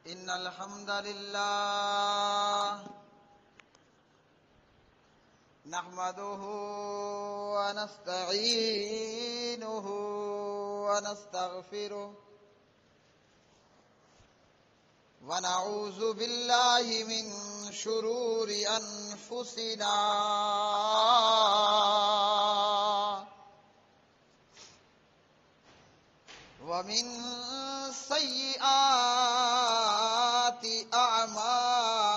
إن الحمد لله نحمده ونستعينه ونستغفره ونعوذ بالله من شرور أنفسنا ومن سيئات أعمالنا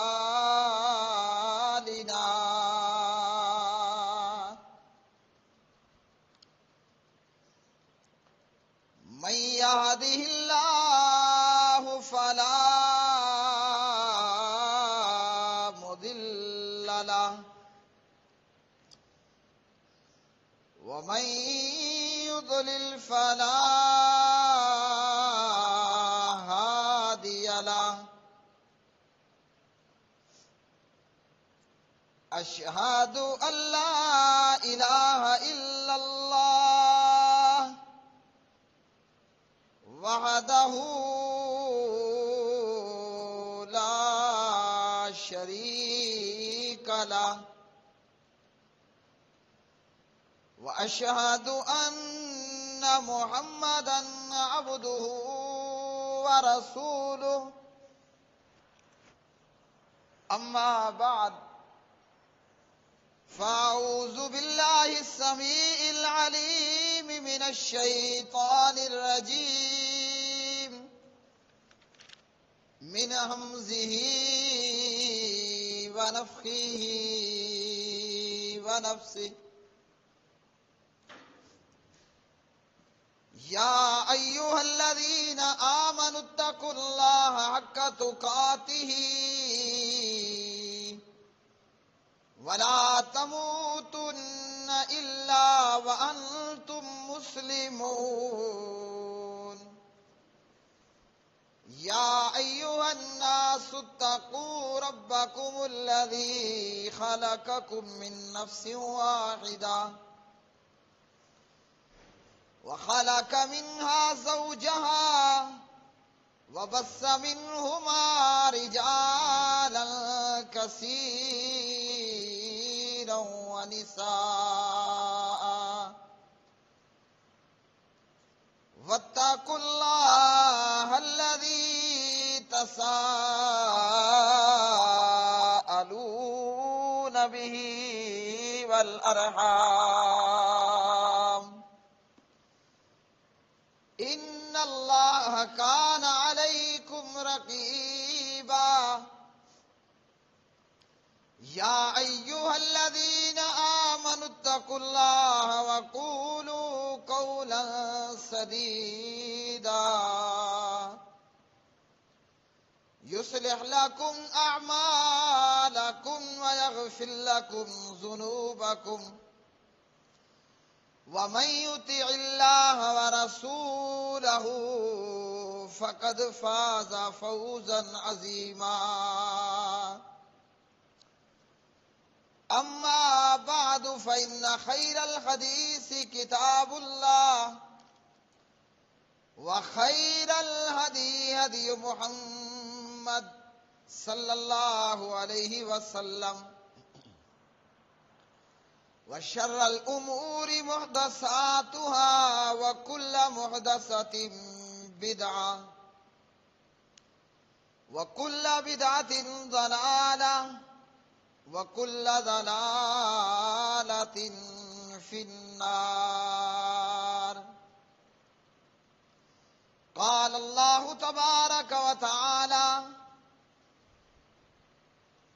من يهده الله فلا مضل له ومن يضلل فلا هادي له أشهد أن لا إله إلا الله وحده لا شريك له وأشهد أن محمدا عبده ورسوله أما بعد فأعوذ بالله السميع العليم من الشيطان الرجيم من همزه ونفخه ونفسه يا أيها الذين آمنوا اتقوا الله حق تقاته ولا تموتن إلا وأنتم مسلمون يا أيها الناس اتقوا ربكم الذي خلقكم من نفس واحدة وخلق منها زوجها وبث منهما رجالا كثيرا ونساء واتقوا الله الذي تساءلون به والأرحام إن الله كان عليكم رقيبا يا أيها الذين آمنوا اتقوا الله وقولوا قولا سديدا يصلح لكم أعمالكم ويغفر لكم ذنوبكم ومن يطع الله ورسوله فقد فاز فوزا عظيما أما بعد فإن خير الحديث كتاب الله وخير الهدي هدي محمد صلى الله عليه وسلم وشر الأمور محدثاتها وكل محدثة بدعة وكل بدعة ضلالة وكل ضلالة في النار. قال الله تبارك وتعالى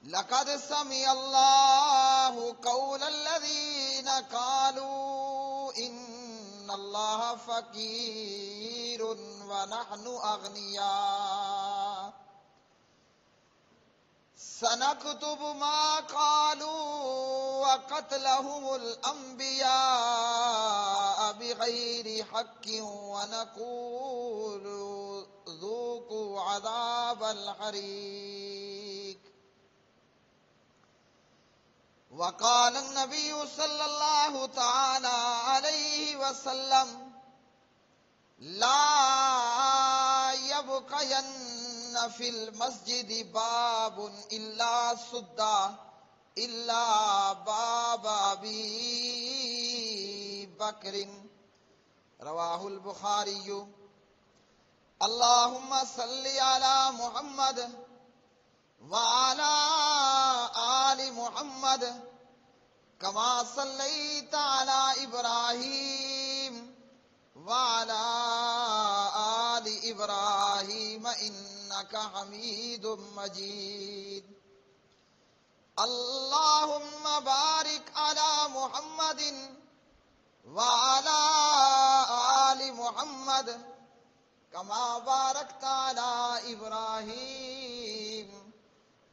لقد سمع الله قول الذين قالوا إن الله فقير ونحن أغنياء سنكتب ما قالوا وقتلهم الأنبياء بغير حق ونقول ذوقوا عذاب الحريق. وقال النبي صلى الله تعالى عليه وسلم لا يبقين فی المسجد باب الا سدا الا باب ابی بکر رواہ البخاری۔ اللہم صلی علی محمد وعلی آل محمد کما صلیت علی ابراہیم وعلی آل ابراہیم انک حمید مجید۔ اللہم بارک علی محمد وعلی آل محمد کما بارکت علی ابراہیم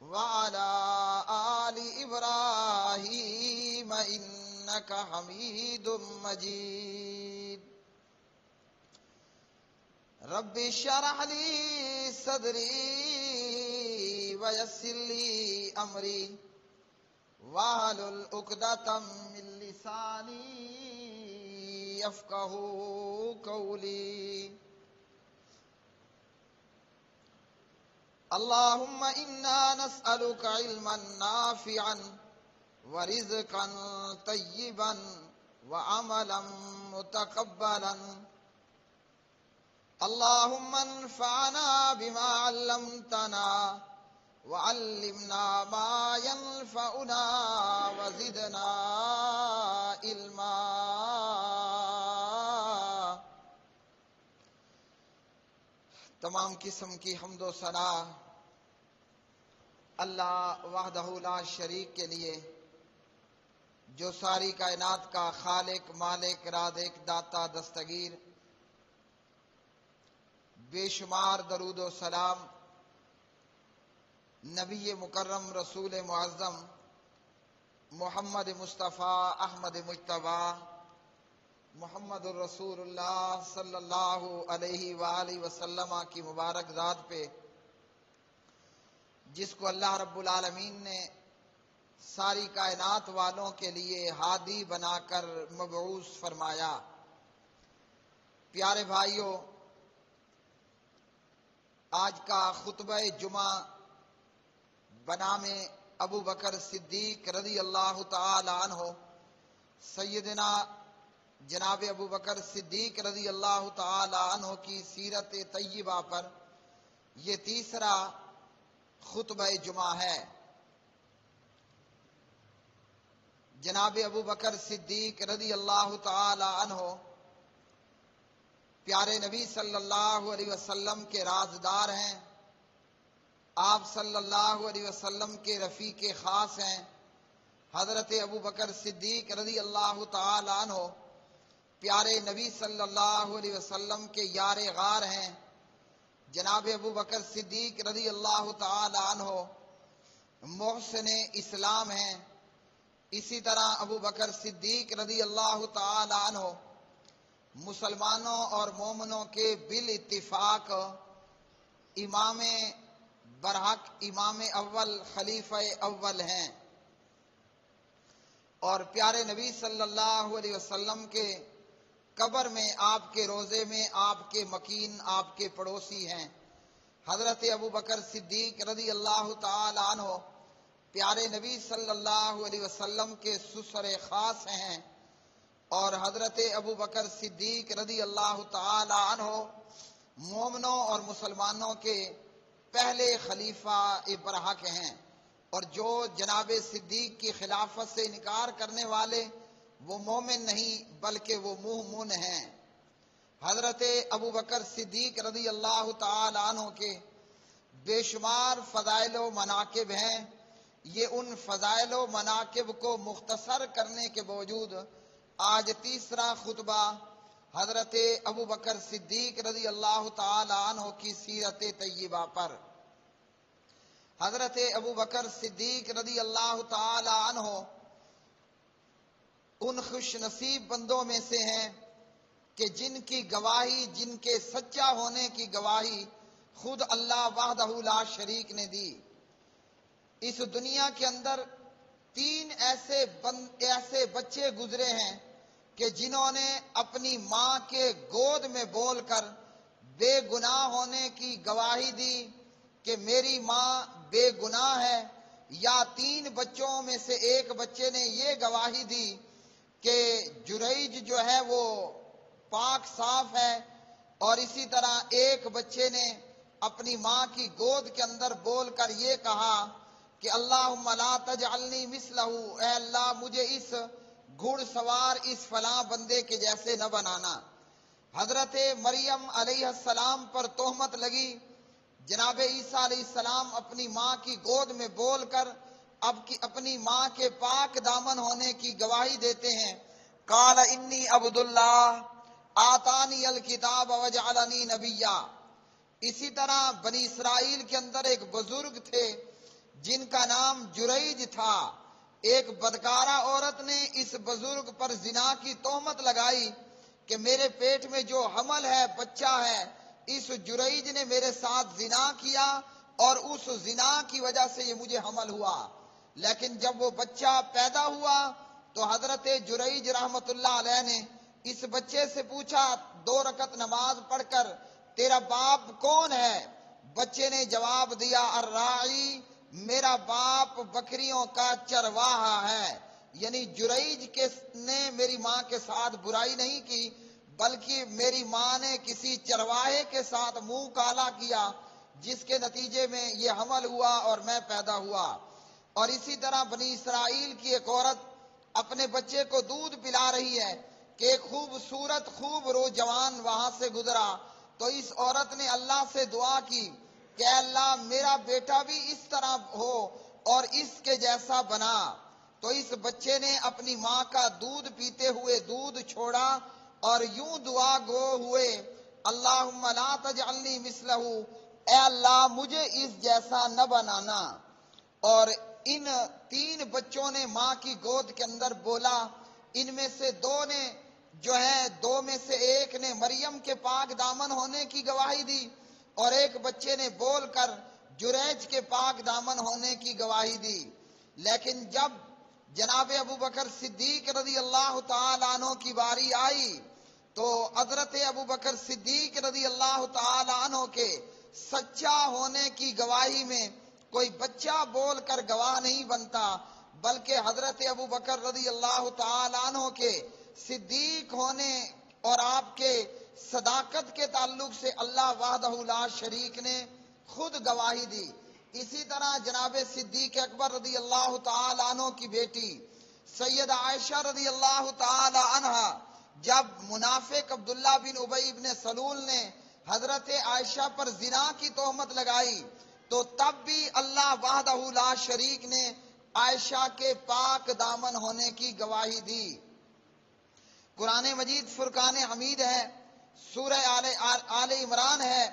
وعلی آل ابراہیم انک حمید مجید۔ رب اشرح لی صدری ویسر لی امری واحلل عقدۃ من لسانی یفقہوا قولی۔ اللہم انا نسألک علما نافعا ورزقا طیبا وعملا متقبلا۔ اللہم انفعنا بما علمتنا وعلمنا ما ينفعنا وزدنا علما۔ تمام قسم کی حمد و ثنا اللہ وحدہ لا شریک کے لیے، جو ساری کائنات کا خالق، مالک، رازق، داتا، دستگیر۔ بے شمار درود و سلام نبی مکرم رسول معظم محمد مصطفیٰ احمد مجتبیٰ محمد الرسول اللہ صلی اللہ علیہ وآلہ وسلم کی مبارک ذات پہ، جس کو اللہ رب العالمین نے ساری کائنات والوں کے لیے ہادی بنا کر مبعوث فرمایا۔ پیارے بھائیوں، آج کا خطبہ جمعہ بنام ابو بکر صدیق رضی اللہ تعالی عنہ، سیدنا جناب ابو بکر صدیق رضی اللہ تعالی عنہ کی سیرت طیبہ پر یہ تیسرا خطبہ جمعہ ہے۔ جناب ابو بکر صدیق رضی اللہ تعالی عنہ پیارے نبی صلی اللہ علیہ وسلم کے رازدار ہیں، آپ صلی اللہ علیہ وسلم کے رفیق خاص ہیں۔ حضرت ابو بکر صدیق رضی اللہ تعالی عنہ پیارے نبی صلی اللہ علیہ وسلم کے یار غار ہیں۔ جناب ابو بکر صدیق رضی اللہ تعالی عنہ محسن اسلام ہیں۔ اسی طرح ابو بکر صدیق رضی اللہ تعالی عنہ مسلمانوں اور مومنوں کے بالاتفاق امام برحق، امام اول، خلیفہ اول ہیں، اور پیارے نبی صلی اللہ علیہ وسلم کے قبر میں، آپ کے روضے میں آپ کے مکین، آپ کے پڑوسی ہیں۔ حضرت ابو بکر صدیق رضی اللہ تعالی عنہ پیارے نبی صلی اللہ علیہ وسلم کے سسر خاص ہیں، اور حضرت ابو بکر صدیق رضی اللہ تعالی عنہ مومنوں اور مسلمانوں کے پہلے خلیفہ برحق ہیں، اور جو جناب صدیق کی خلافت سے انکار کرنے والے وہ مومن نہیں بلکہ وہ مومن ہیں۔ حضرت ابو بکر صدیق رضی اللہ تعالی عنہ کے بے شمار فضائل و مناقب ہیں۔ یہ ان فضائل و مناقب کو مختصر کرنے کے باوجود آج تیسرا خطبہ حضرت ابو بکر صدیق رضی اللہ تعالی عنہ کی سیرت طیبہ پر۔ حضرت ابو بکر صدیق رضی اللہ تعالی عنہ ان خوش نصیب بندوں میں سے ہیں کہ جن کی گواہی، جن کے سچا ہونے کی گواہی خود اللہ وحدہ لا شریک نے دی۔ اس دنیا کے اندر تین ایسے بچے گزرے ہیں کہ جنہوں نے اپنی ماں کے گود میں بول کر بے گناہ ہونے کی گواہی دی، کہ میری ماں بے گناہ ہے، یا 3 بچوں میں سے ایک بچے نے یہ گواہی دی کہ جریج جو ہے وہ پاک صاف ہے، اور اسی طرح ایک بچے نے اپنی ماں کی گود کے اندر بول کر یہ کہا کہ اللہم لا تجعلنی مثلہ، اے اللہ مجھے اس گھڑ سوار اس فلاں بندے کے جیسے نہ بنانا۔ حضرت مریم علیہ السلام پر تہمت لگی، جناب عیسیٰ علیہ السلام اپنی ماں کی گود میں بول کر اپنی ماں کے پاک دامن ہونے کی گواہی دیتے ہیں۔ قال انی عبد اللہ آتانی الکتاب وجعلنی نبیا۔ اسی طرح بنی اسرائیل کے اندر ایک بزرگ تھے جن کا نام جریج تھا۔ ایک بدکارہ عورت نے اس بزرگ پر زنا کی تہمت لگائی کہ میرے پیٹ میں جو حمل ہے، بچہ ہے، اس جریج نے میرے ساتھ زنا کیا اور اس زنا کی وجہ سے یہ مجھے حمل ہوا۔ لیکن جب وہ بچہ پیدا ہوا تو حضرت جریج رحمت اللہ علیہ نے اس بچے سے پوچھا 2 رکعت نماز پڑھ کر، تیرا باپ کون ہے؟ بچے نے جواب دیا الراعی، میرا باپ بکریوں کا چرواہا ہے۔ یعنی جریج نے میری ماں کے ساتھ برائی نہیں کی، بلکہ میری ماں نے کسی چرواہے کے ساتھ منہ کالا کیا، جس کے نتیجے میں یہ حمل ہوا اور میں پیدا ہوا۔ اور اسی طرح بنی اسرائیل کی ایک عورت اپنے بچے کو دودھ پلا رہی ہے کہ ایک خوبصورت خوب رو جوان وہاں سے گزرا، تو اس عورت نے اللہ سے دعا کی کہ اے اللہ میرا بیٹا بھی اس طرح ہو اور اس کے جیسا بنا۔ تو اس بچے نے اپنی ماں کا دودھ پیتے ہوئے دودھ چھوڑا اور یوں دعا گو ہوئے اللہم لا تجعلنی مثلہ، اے اللہ مجھے اس جیسا نہ بنانا۔ اور ان 3 بچوں نے ماں کی گود کے اندر بولا، ان میں سے 2 نے جو ہے 2 میں سے ایک نے مریم کے پاک دامن ہونے کی گواہی دی، اور ایک بچے نے بول کر جریج کے پاک دامن ہونے کی گواہی دی۔ لیکن جب جناب ابو بکر صدیق رضی اللہ تعالیٰ عنہ کی باری آئی تو حضرت ابو بکر صدیق رضی اللہ تعالیٰ عنہ کے سچا ہونے کی گواہی میں کوئی بچہ بول کر گواہ نہیں بنتا، بلکہ حضرت ابو بکر رضی اللہ تعالیٰ عنہ کے صدیق ہونے اور آپ کے صداقت کے تعلق سے اللہ وحدہ لا شریک نے خود گواہی دی۔ اسی طرح جناب صدیق اکبر رضی اللہ تعالیٰ عنہ کی بیٹی سید عائشہ رضی اللہ تعالیٰ عنہ جب منافق عبداللہ بن ابی بن سلول نے حضرت عائشہ پر زنا کی تہمت لگائی تو تب بھی اللہ وحدہ لا شریک نے عائشہ کے پاک دامن ہونے کی گواہی دی۔ قرآن مجید فرقان حمید ہے، سورہ آل عمران ہے۔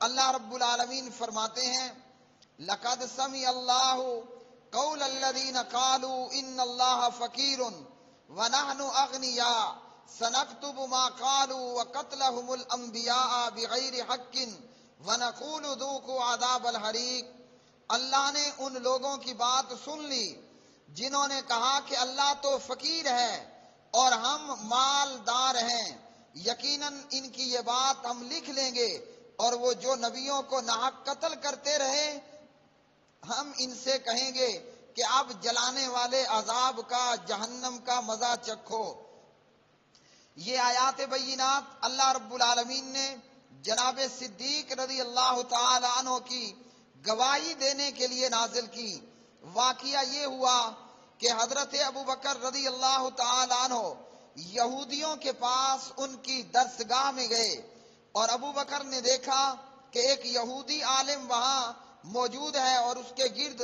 اللہ رب العالمین فرماتے ہیں لَقَدْ سَمِعَ اللَّهُ قَوْلَ الَّذِينَ قَالُوا إِنَّ اللَّهَ فَقِيرٌ وَنَحْنُ أَغْنِيَاءُ سَنَكْتُبُ مَا قَالُوا وَقَتْلَهُمُ الْأَنْبِيَاءَ بِغَيْرِ حَقٍّ وَنَقُولُ ذُوقُوا عَذَابَ الْحَرِيقِ۔ اللہ نے ان لوگوں کی بات سن لی جنہوں نے کہا کہ اللہ تو فقیر ہے اور ہم مالدار ہیں، یقیناً ان کی یہ بات ہم لکھ لیں گے، اور وہ جو نبیوں کو ناحق قتل کرتے رہے ہم ان سے کہیں گے کہ اب جلانے والے عذاب کا، جہنم کا مزہ چکھو۔ یہ آیات بینات اللہ رب العالمین نے جناب صدیق رضی اللہ تعالی عنہ کی گواہی دینے کے لیے نازل کی۔ واقعہ یہ ہوا کہ حضرت ابو بکر رضی اللہ تعالی عنہ یہودیوں کے پاس ان کی درسگاہ میں گئے، اور ابو بکر نے دیکھا کہ ایک یہودی عالم وہاں موجود ہے اور اس کے گرد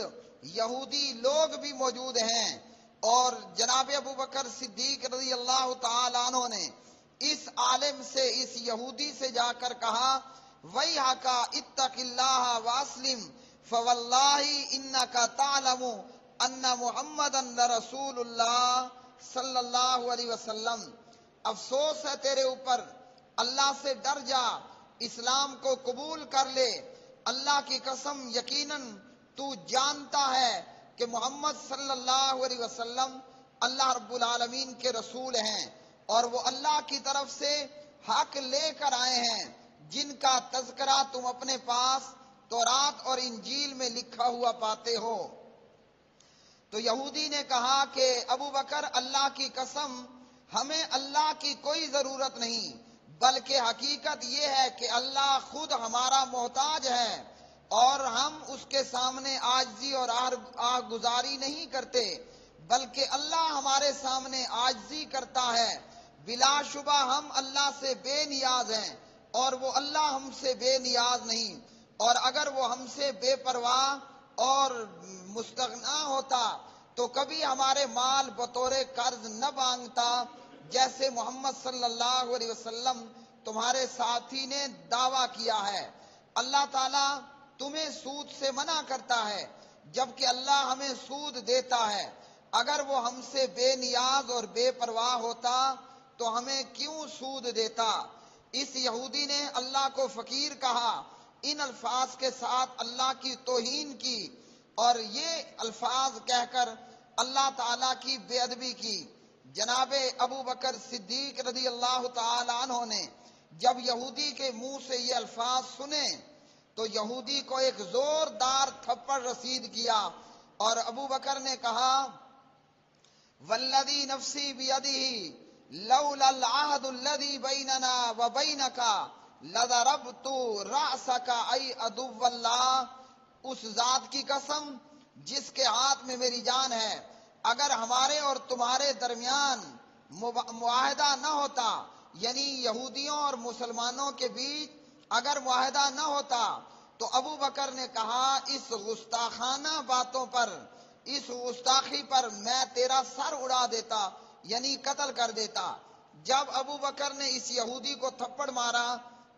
یہودی لوگ بھی موجود ہیں، اور جناب ابو بکر صدیق رضی اللہ تعالی عنہ نے اس عالم سے، اس یہودی سے جا کر کہا وَيْحَكَ اتَّقِ اللَّهَ وَأَسْلِمْ فَوَاللَّهِ إِنَّكَ تَعْلَمُ أَنَّ مُحَمَّدًا لَرَسُولُ اللَّهِ صلی اللہ علیہ وسلم، افسوس ہے تیرے اوپر، اللہ سے ڈر جا، اسلام کو قبول کر لے، اللہ کی قسم یقیناً تو جانتا ہے کہ محمد صلی اللہ علیہ وسلم اللہ رب العالمین کے رسول ہیں، اور وہ اللہ کی طرف سے حق لے کر آئے ہیں جن کا تذکرہ تم اپنے پاس تورات اور انجیل میں لکھا ہوا پاتے ہو۔ تو یہودی نے کہا کہ ابو بکر اللہ کی قسم ہمیں اللہ کی کوئی ضرورت نہیں، بلکہ حقیقت یہ ہے کہ اللہ خود ہمارا محتاج ہے اور ہم اس کے سامنے عاجزی اور آہ گزاری نہیں کرتے، بلکہ اللہ ہمارے سامنے عاجزی کرتا ہے۔ بلا شبہ ہم اللہ سے بے نیاز ہیں اور وہ اللہ ہم سے بے نیاز نہیں، اور اگر وہ ہم سے بے پرواہ اور مستغنا ہوتا تو کبھی ہمارے مال بطور قرض نہ مانگتا، جیسے محمد صلی اللہ علیہ وسلم تمہارے ساتھی نے دعویٰ کیا ہے۔ اللہ تعالیٰ تمہیں سود سے منع کرتا ہے، جبکہ اللہ ہمیں سود دیتا ہے۔ اگر وہ ہم سے بے نیاز اور بے پرواہ ہوتا تو ہمیں کیوں سود دیتا؟ اس یہودی نے اللہ کو فقیر کہا، ان الفاظ کے ساتھ اللہ کی توہین کی اور یہ الفاظ کہہ کر اللہ تعالیٰ کی بے ادبی کی۔ جناب ابو بکر صدیق رضی اللہ تعالی عنہ نے جب یہودی کے منہ سے یہ الفاظ سنے تو یہودی کو ایک زوردار تھپڑ رسید کیا، اور ابو بکر نے کہا والذی نفسی بیدہ لولا العہد الذی بیننا وبینک لضربت رأسک ای عدو اللہ، اس ذات کی قسم جس کے ہاتھ میں میری جان ہے، اگر ہمارے اور تمہارے درمیان معاہدہ نہ ہوتا، یعنی یہودیوں اور مسلمانوں کے بیچ اگر معاہدہ نہ ہوتا تو ابو بکر نے کہا اس گستاخانہ باتوں پر، اس گستاخی پر میں تیرا سر اڑا دیتا، یعنی قتل کر دیتا۔ جب ابو بکر نے اس یہودی کو تھپڑ مارا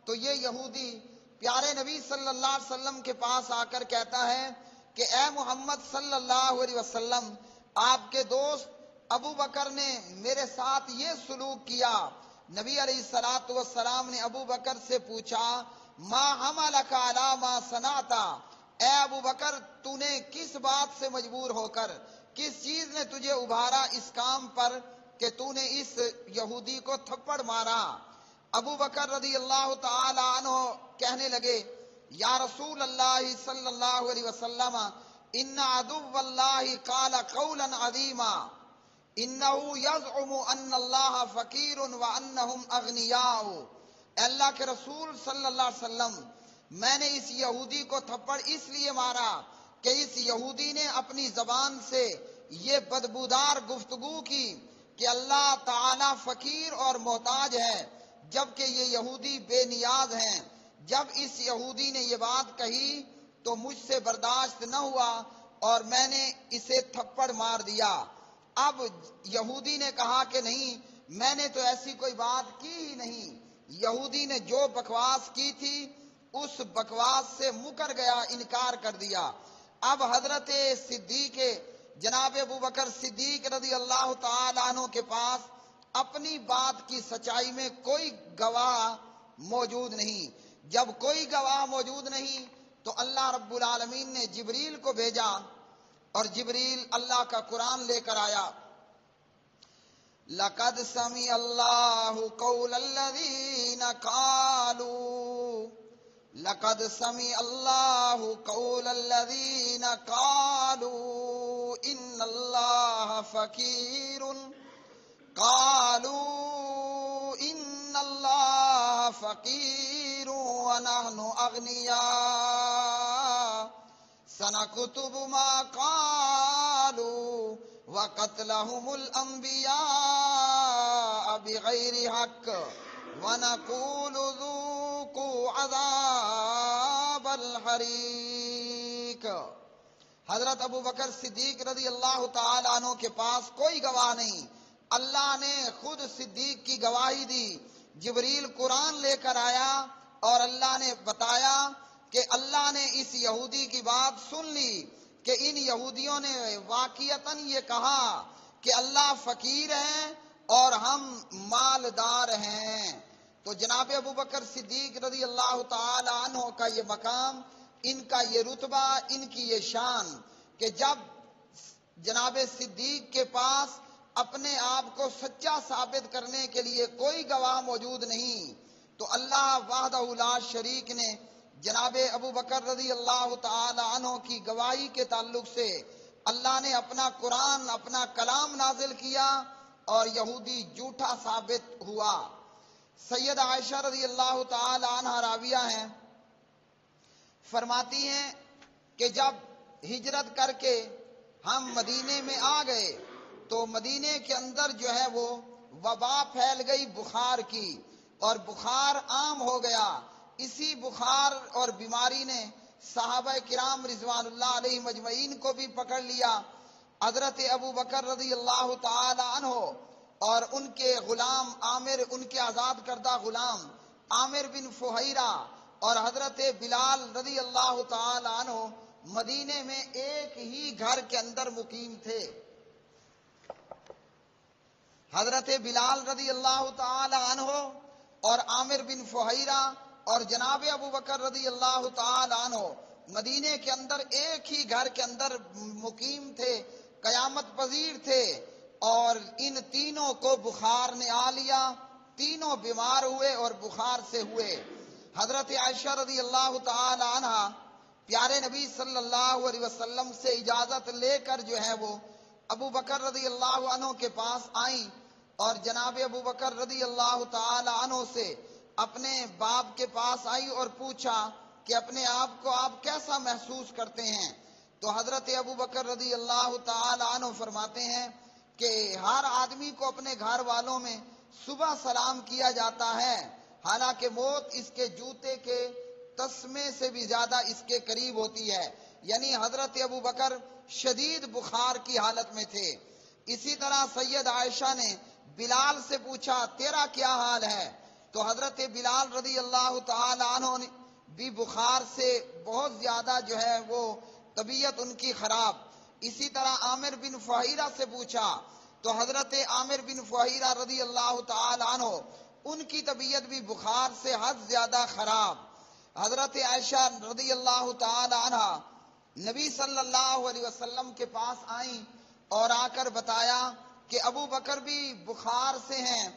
تو یہ یہودی پیارے نبی صلی اللہ علیہ وسلم کے پاس آ کر کہتا ہے کہ اے محمد صلی اللہ علیہ وسلم، آپ کے دوست ابو بکر نے میرے ساتھ یہ سلوک کیا۔ نبی علیہ الصلوۃ والسلام نے ابو بکر سے پوچھا ما حملک علی ما صنعت، اے ابو بکر تو نے کس بات سے مجبور ہو کر، کس چیز نے تجھے ابھارا اس کام پر کہ تو نے اس یہودی کو تھپڑ مارا؟ ابو بکر رضی اللہ تعالی عنہ کہنے لگے یا رسول اللہ صلی اللہ علیہ وسلم ان عدو اللہ قال قولا عظیما انه يزعم ان اللہ فقیر وانہم اغنیاء۔ اے اللہ کے رسول صلی اللہ علیہ وسلم، میں نے اس یہودی کو تھپڑ اس لیے مارا کہ اس یہودی نے اپنی زبان سے یہ بدبودار گفتگو کی کہ اللہ تعالی فقیر اور محتاج ہے، جبکہ یہ یہودی بے نیاز ہیں۔ جب اس یہودی نے یہ بات کہی تو مجھ سے برداشت نہ ہوا اور میں نے اسے تھپڑ مار دیا۔ اب یہودی نے کہا کہ نہیں، میں نے تو ایسی کوئی بات کی ہی نہیں۔ یہودی نے جو بکواس کی تھی اس بکواس سے مکر گیا، انکار کر دیا۔ اب حضرت صدیق جناب ابو بکر صدیق رضی اللہ تعالی عنہ کے پاس اپنی بات کی سچائی میں کوئی گواہ موجود نہیں۔ جب کوئی گواہ موجود نہیں تو اللہ رب العالمین نے جبریل کو بھیجا، اور جبریل اللہ کا قرآن لے کر آیا۔ لَقَدْ سَمِعَ اللَّهُ قَوْلَ الَّذِينَ قَالُوا لَقَدْ سَمِعَ اللَّهُ قَوْلَ الَّذِينَ قَالُوا إِنَّ اللَّهَ فَقِيرٌ قَالُوا إِنَّ اللَّهَ فَقِيرٌ وَنَحْنُ أَغْنِيَاءُ سَنَكْتُبُ مَا قَالُوا وَقَتْلَهُمُ الْأَنْبِيَاءَ بِغَيْرِ حَقٍّ وَنَقُولُ ذُوقُوا عَذَابَ الْحَرِيقِ۔ حضرت ابو بکر صدیق رضی اللہ تعالی عنہ کے پاس کوئی گواہ نہیں، اللہ نے خود صدیق کی گواہی دی۔ جبریل قرآن لے کر آیا اور اللہ نے بتایا کہ اللہ نے اس یہودی کی بات سن لی کہ ان یہودیوں نے واقعتاً یہ کہا کہ اللہ فقیر ہے اور ہم مالدار ہیں۔ تو جناب ابو بکر صدیق رضی اللہ تعالی عنہ کا یہ مقام، ان کا یہ رتبہ، ان کی یہ شان کہ جب جناب صدیق کے پاس اپنے آپ کو سچا ثابت کرنے کے لیے کوئی گواہ موجود نہیں تو اللہ وحدہ لا شریک نے جناب ابو بکر رضی اللہ تعالی عنہ کی گواہی کے تعلق سے اللہ نے اپنا قرآن، اپنا کلام نازل کیا اور یہودی جھوٹا ثابت ہوا۔ سید عائشہ رضی اللہ تعالی عنہ راویہ ہیں، فرماتی ہیں کہ جب ہجرت کر کے ہم مدینے میں آ گئے تو مدینے کے اندر جو ہے وہ وبا پھیل گئی بخار کی، اور بخار عام ہو گیا۔ اسی بخار اور بیماری نے صحابہ کرام رضوان اللہ علیہ مجمعین کو بھی پکڑ لیا۔ حضرت ابو بکر رضی اللہ تعالی عنہ اور ان کے غلام عامر، ان کے آزاد کردہ غلام عامر بن فہیرہ اور حضرت بلال رضی اللہ تعالی عنہ مدینے میں ایک ہی گھر کے اندر مقیم تھے۔ حضرت بلال رضی اللہ تعالی عنہ اور عامر بن فہیرہ اور جناب ابو بکر رضی اللہ تعالی عنہ مدینے کے اندر ایک ہی گھر کے اندر مقیم تھے، قیامت پذیر تھے، اور ان تینوں کو بخار نے آ لیا، تینوں بیمار ہوئے اور بخار سے ہوئے۔ حضرت عائشہ رضی اللہ تعالی عنہ پیارے نبی صلی اللہ علیہ وسلم سے اجازت لے کر جو ہے وہ ابو بکر رضی اللہ عنہ کے پاس آئیں، اور جناب ابو بکر رضی اللہ تعالی عنہ سے اپنے باپ کے پاس آئی اور پوچھا کہ اپنے آپ کو آپ کیسا محسوس کرتے ہیں؟ تو حضرت ابو بکر رضی اللہ تعالی عنہ فرماتے ہیں کہ ہر آدمی کو اپنے گھر والوں میں صبح سلام کیا جاتا ہے، حالانکہ موت اس کے جوتے کے تسمے سے بھی زیادہ اس کے قریب ہوتی ہے۔ یعنی حضرت ابو بکر شدید بخار کی حالت میں تھے۔ اسی طرح سید عائشہ نے بلال سے پوچھا تیرا کیا حال ہے؟ تو حضرت بلال رضی اللہ تعالی عنہ نے بھی بخار سے بہت زیادہ جو ہے وہ طبیعت ان کی خراب۔ اسی طرح عامر بن فہیرہ سے پوچھا تو حضرت عامر بن فہیرہ رضی اللہ تعالی عنہ ان کی طبیعت بھی بخار سے حد زیادہ خراب۔ حضرت عائشہ رضی اللہ تعالی عنہ نبی صلی اللہ علیہ وسلم کے پاس آئیں اور آ کر بتایا کہ ابو بکر بھی بخار سے ہیں